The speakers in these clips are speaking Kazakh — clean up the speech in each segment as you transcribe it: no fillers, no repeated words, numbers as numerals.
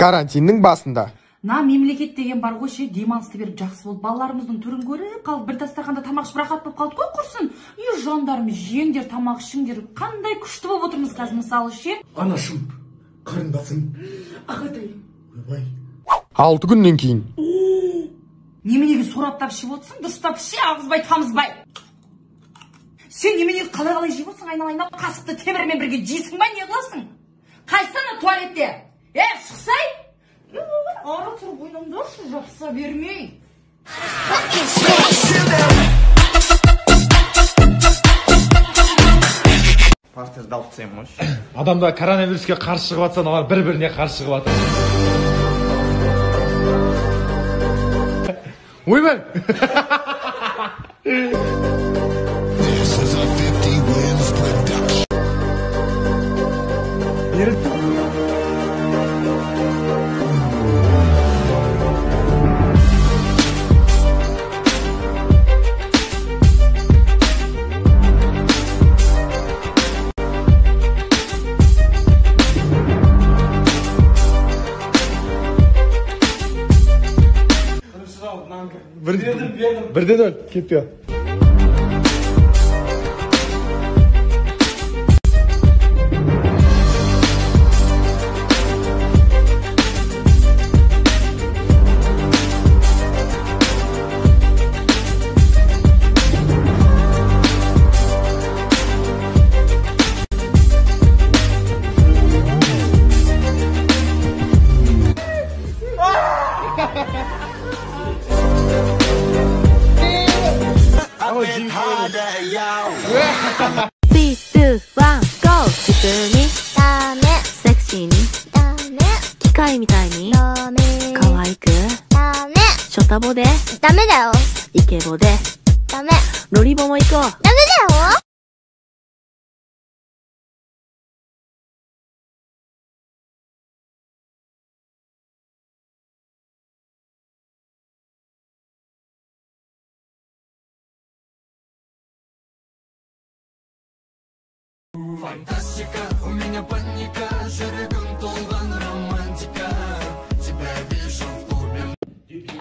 Карантиннің басында. Мемлекет деген бар ғой, ше, демалысты беріп жақсы болды. Балаларымыздың түрін көріп қалып, бір дастарханда тамақ ішіп рахат болып қалды ғой, құрсын. Жандарым, жеңдер, тамақ ішіңдер. Қандай күшті болып отырмыз қазір, мысалы, ше. Анашым, қарындасым. Ағатайым. Ой. 6 күннен кейін. Неменеге сораптап ішіп отырсың, дұрыстап ше, ағызбай, тамызбай. Сен неменеге қалай жеп отырсың, айналайына қасықты темірмен бірге жейсің ба, не қыласың? Қайсана туалетте? Шықсай? Ара тұрып ойнаңдаршы, жақса бермей. Партерді алып тсайым ғош. Адамда коронавируске қарсы шығып атсан, олар бір-біріне қарсы шығып атыр. Ойбай! Бірден өл, кетті.普通にダメ、セクシーにダメ、機械みたいにダメ、可愛くダメ、ショタボでダメだよ、イケボでダメ、ロリボも行こうダメだよ。Фантастика, у меня паника, жүрегім толған романтика. Тебя вижу в клубе.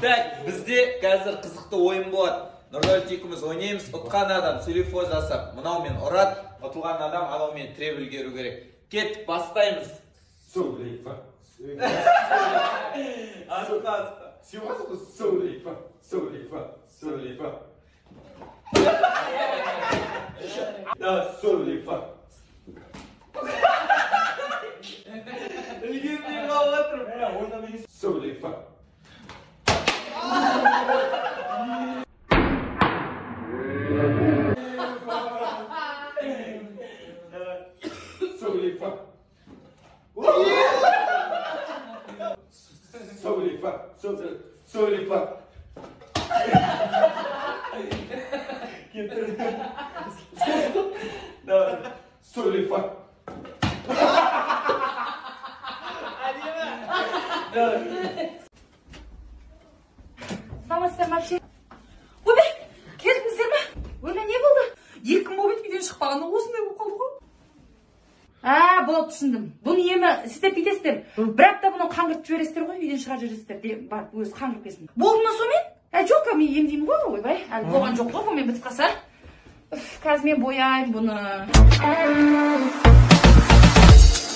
Так, бізде қазір қызықты ойын болады. Нұрдәулет екеуміз ойнаймыз. Ұтқан адам сөйлефо жасап, мынаумен ұрат, ұтылған адам анаумен тіреп үлгеру керек. Кеттік, бастаймыз. Сөйлейфа. Сөйлейфа. Да, сөйлейфа. Үлгермей қалып отырмын. Ойнамайын. Сөйлейфа. Сөйлейфа. Сөйлейфа. Сөйлейфа. Сөйлейфа. Саламатсыздар ма әпше? Ойбай, келдіңіздер ме? Ойбай, не болды? Еркін болып еді, үйден шықпағанда осындай болып қалды ғой. Болып түсіндім. Бұны емі сіздер бүйтесіздер. Бір апта бұны қаңғыртып жібересіздер ғой, үйден шығарып жібересіздер. Бар, өзі қаңғырып келсін. Болды ма сонымен? Жоқ, мен емдеймін ғой, ойбай. Әлі болған жоқ қой, бұнымен бітіп қалса. Қазір мен бояйым бұны.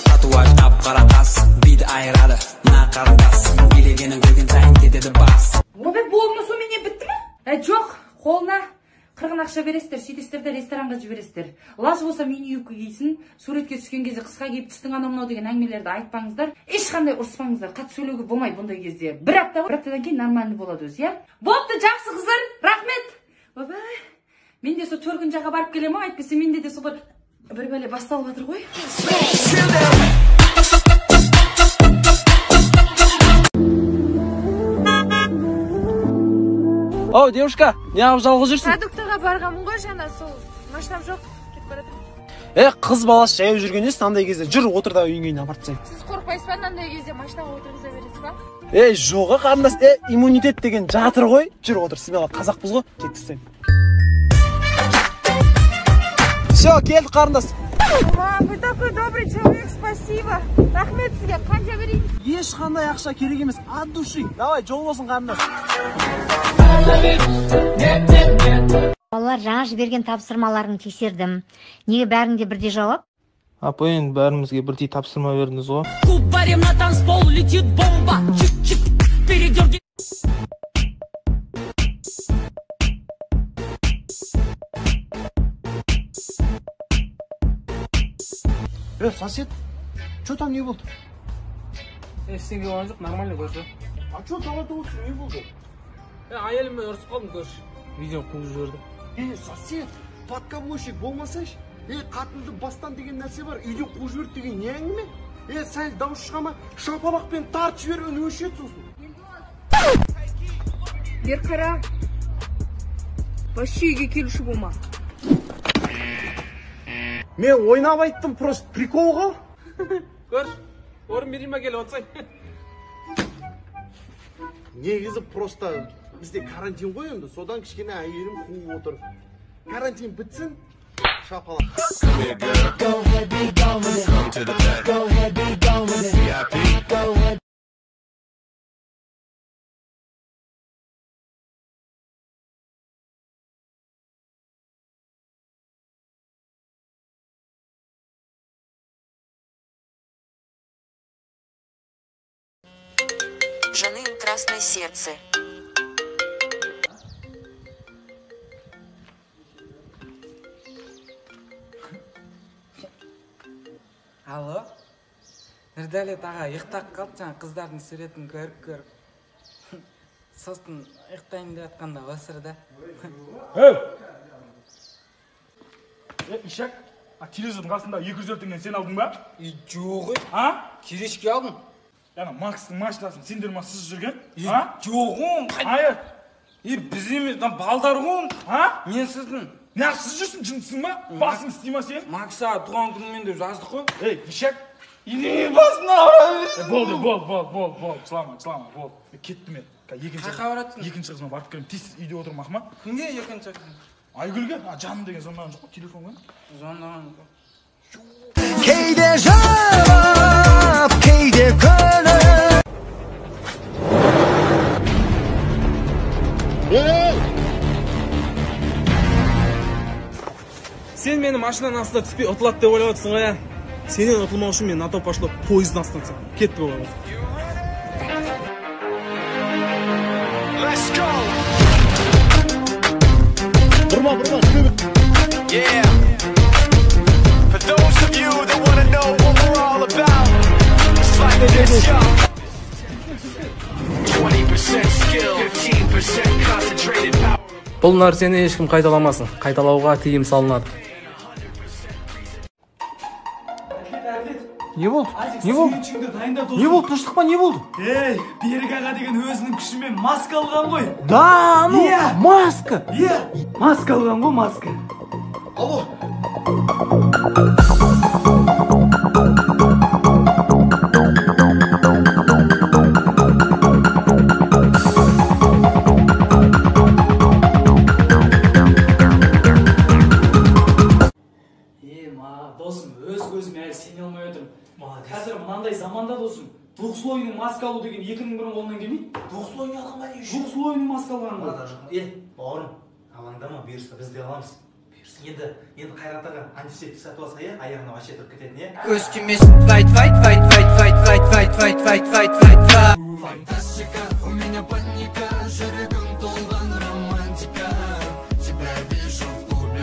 Татуаж ап-қара қас, биді айырады, мына қарындас. Билегенін көрген сайын кетеді бас. Ойбай, болды ма сонымен не бітті ме? Жоқ, қолына 40 ақша бересіздер, сөйтесіздер де ресторанға жібересіздер. Лаж болса мини юбка киесін, суретке түскен кезде қысқа киіп түстің анау-мынау деген әңгімелерді айтпаңыздар. Ешқандай ұрыспаңыздар, қатты сөйлеуге болмайды бұндай кезде. Бір аптадан кейін нормальный болады өзі, иә? Болыпты, жақсы қыздар, рахмет. Ойбай, мен де сол төркін жаққа барып келемін, айтпесе менде де сол бір бәле басталып жатыр ғой. Ау, девушка, не алып жалғыз жүрсің? Продуктыға барғамын ғой, жаңа сол машинам жоқ, кетіп барады. Қыз баласы жаяу жүргенде андай кезде жүр, отыр да үйіңе апарып тастайын. Сіз қорықпайсыз ба, андай кезде машинаға отырғыза бересіз ба? Жоға қарындас, иммунитет деген жатыр ғой. Жүр, отыр, сіз маған қазақпыз ғой, кетіп тастайын. Все, келді қарындас. Вы такой добрый человек, спасибо. Рахмет сізге, қанша берейін? Ешқандай ақша керек емес, от души. Давай, жол болсын қарындас. Балалар, жаңа жіберген тапсырмаларын тексердім. Неге бәрінде бірдей жауап? Апа, енді бәрімізге бірдей тапсырма бердіңіз ғой. Кубарем на танцпол летит бомба. Чик-чик, передерги. Сосед, что там не болды? Ештеңе болған жоқ, нормально көрші. А что далада болсын, не болды? Айеліммен ұрысып қалдым көрші. Видео қуып жіберді. Сосед, подкаблойщик болмасайшы. Қатынды бастан деген нәрсе бар, үйде қуып жіберді деген не әңгіме? Сәл дауыс шығама, шапалақпен тартып жібер, үні өшеді сосын. Бер қара. Вообще үйге келуші болма. Мен ойнап айттым, просто приколға. Көрші, орын берейін ма келіп отырсай? Негізі просто бізде карантин ғой енді, содан кішкене әйелім қуып отыр. Карантин бітсін, шапалақ. Жены красное сердце. Алло? Нұрдәлет аға, ұйықтап қалып, жаңа қыздардың суретін көріп. Сосын ұйықтайын деп атқанда осырды. Ишак, телевизордың қасында 200 теңгені сен алдың ба? Жоқ ой. Керешке алдым. Яна Макстың машинасын сендер ма сыз жүрген? Жоқ оң. Айыр. Біз емес, балдар оң. Мен сіздің. Неғып сіз жүрсің, жындысың ба? Басың істей ма сен? Макса, туған күнмен деп жаздық қой. Ишак. Ине басына ұрабересің. Болды. Жылама, болды. Кеттім мен. Қақа баратсың? Екінші қызыма барып келем. Тез үйде отырмақ ма? Кімге екінші қызым? Айгүлге? Жаным деген звондаған жоқ қой, телефон ғой. Звондаған жоқ. Кейде жауап, кейде күні. Сен мені машинаның астына түспей ұтылады деп ойлап отырсың ғой, ә? Сенен ұтылмау үшін мен на то пошло поездың астына түсіп кетті болған. Let's go. Бұрма. Yeah. For those of you that want to know what we're all about, it's like this, yo. 20% skill, 15% concentrated power. Бұл нәрсені ешкім қайталамасын. Қайталауға тыйым салынады. Не болды? Тыныштық па, не болды? Берік аға деген өзінің күшімен маска алған ғой. Да, маска. Маска алған ғой, маска. Алло. Досым, өз көзіме әлі сене алмай отырмын. Қазір мынандай заманда досым, двухслойный маска алу деген екінің бірін қолынан келмейді. Двухслойный алған ба не үшін? Двухслойный маска алған ғой. Бауырым, алаңдама, бұйырса біз де аламыз. Енді Қайрат аға антисептик сатып алса, аяғына вообще тұрып кететін, е? Көстемесін fight. Фантастика, у меня паника, жүрегім толған романтика. Тебя вижу в клубе.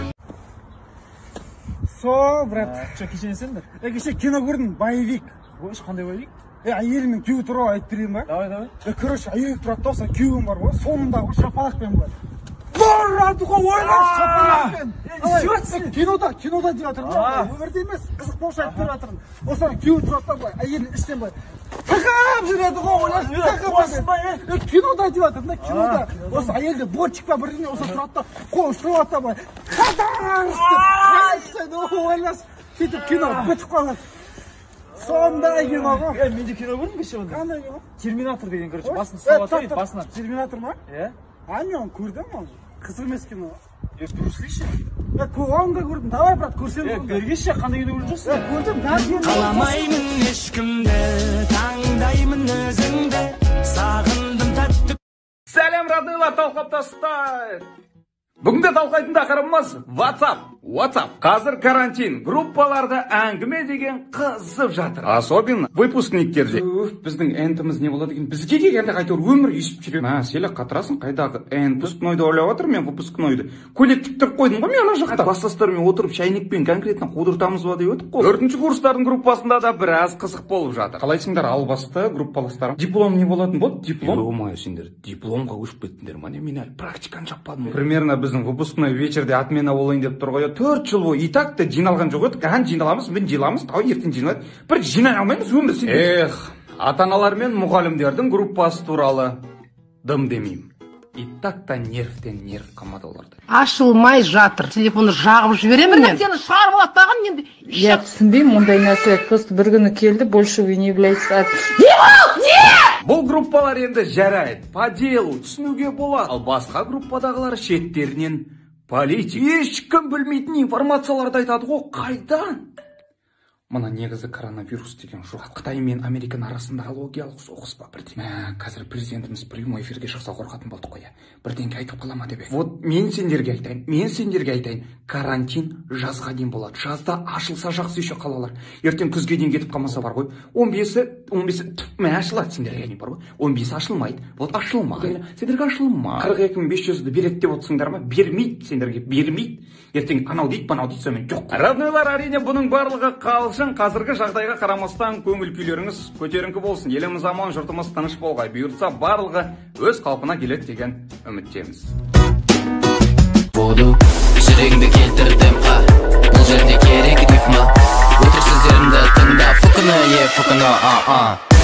Брат, что кешенесіңдер? Кеше кино көрдім, боевик. Ой, қандай боевик? Әйелімнің күйеуі туралы айтып берейін ба? Давай. Короче, әйелі тұрады да, сол күйеуім бар ғой, соңында шапалақпен былай. Радуға ойлаш, шапалақпен. Кинода деп жатырмын да, өмірде емес, қызық болшы айтып беріп жатырмын. Осыдан күйеуі тұрады да былай, әйелін іштен былай. Тақап жүреді ғой, ойлаш, кинода деп жатырмын да, кинода. Осы әйелде борчик па бірдеңе, осы тұрады да, қол ұстап алады да былай. Қатар істеп, ойлаш, сөйтіп кино бітіп қалады. Сондай кино ғой. Мен де кино көрдім кеше онда. Қандай кино? Терминатор деген, короче, басын ұстап жатыр, басынан. Терминатор ма? Иә. Мен оны көрдім, ол қызық емес кино. Брус Ли ше? Қоғамда көрдім, давай брат, көрсем. Бергеші, қандай үйде көріп жүрсің? Көрдім, дәрігер. Қаламаймын ешкімді, таңдаймын өзіңді, сағындым тәтті. Сәлем, родныйлар, талқаптастар. Бүгінде талқылайтын тақырыбымыз WhatsApp. Қазір карантин, группаларда әңгіме деген қызып жатыр. Особенно выпускниктерде. Біздің энтіміз не болады екен? Бізге келгенде қайтыр өмір үйсіп жүреді. Селек қатырасың, қайдағы энт? Выпускнойды ойлап отыр, мен выпускнойды. Көйлек тіктіріп қойдым ғой, мен ана жақта. Класстастармен отырып шайнекпен конкретно қудыртамыз ба деп өтіп қой. 4-ші курстардың группасында да біраз қызық болып жатыр. Қалайсыңдар, албасты группаластарым? Диплом не болатын болды? Диплом? Ой, сендер дипломға көшіп кеттіңдер ма? Мен әлі практиканы жаппадым. Примерно біздің выпускной вечерде отмена болайын деп тұр ғой. 4 жыл бойы и так та жиналған жоқ едік. Қан жиналамыз, мен жиналамыз, тау ертең жиналады. Бір жинай алмаймыз өмір сен. Ата-аналар мен мұғалімдердің группасы туралы дым демеймін. И так та нервтен нерв қамады оларды. Ашылмай жатыр. Телефонды жағып жіберемін мен. Сені шығарып алатпаған енді. Я түсінбеймін мұндай нәрсе. Просто бір күні келді, больше вы не являетесь. Бұл группалар енді жарайды, по делу түсінуге болады. Ал басқа группадағылар шеттерінен политик. Ешкім білмейтін информацияларды айтады ғой, қайдан? Мына негізі коронавирус деген жоқ. Қытай мен Американ арасындағы логиялық соғыс па бірден. Қазір президентіміз прямой эфирге шықса қорқатын болдық қой. Бірдеңке айтып қала ма деп. Вот мен сендерге айтайын. Карантин жазға дейін болады. Жазда ашылса жақсы еще қалалар. Ертең күзге дейін кетіп қалмаса бар ғой. 15-і ашылады сендерге дейін бар ғой. 15 ашылмайды. Вот ашылмайды. Сендерге ашылмайды. 42.500-ді береді деп отырсыңдар ма? Бермейді сендерге, бермейді. Ертең анау дейді, банау дейді, сонымен жоқ. Роднойлар, әрине бұның барлығы қалжың. Қазіргі жағдайға қарамастан көңіл күйлеріңіз көтеріңкі болсын. Еліміз аман, жұртымыз тыныш болғай. Бұйыртса барлығы өз қалпына келеді деген үміттеміз. Буду жүрегіңді келтірдім қа, бұл жерде керек рифма. Өтірік сөздерімді тыңда, фукына,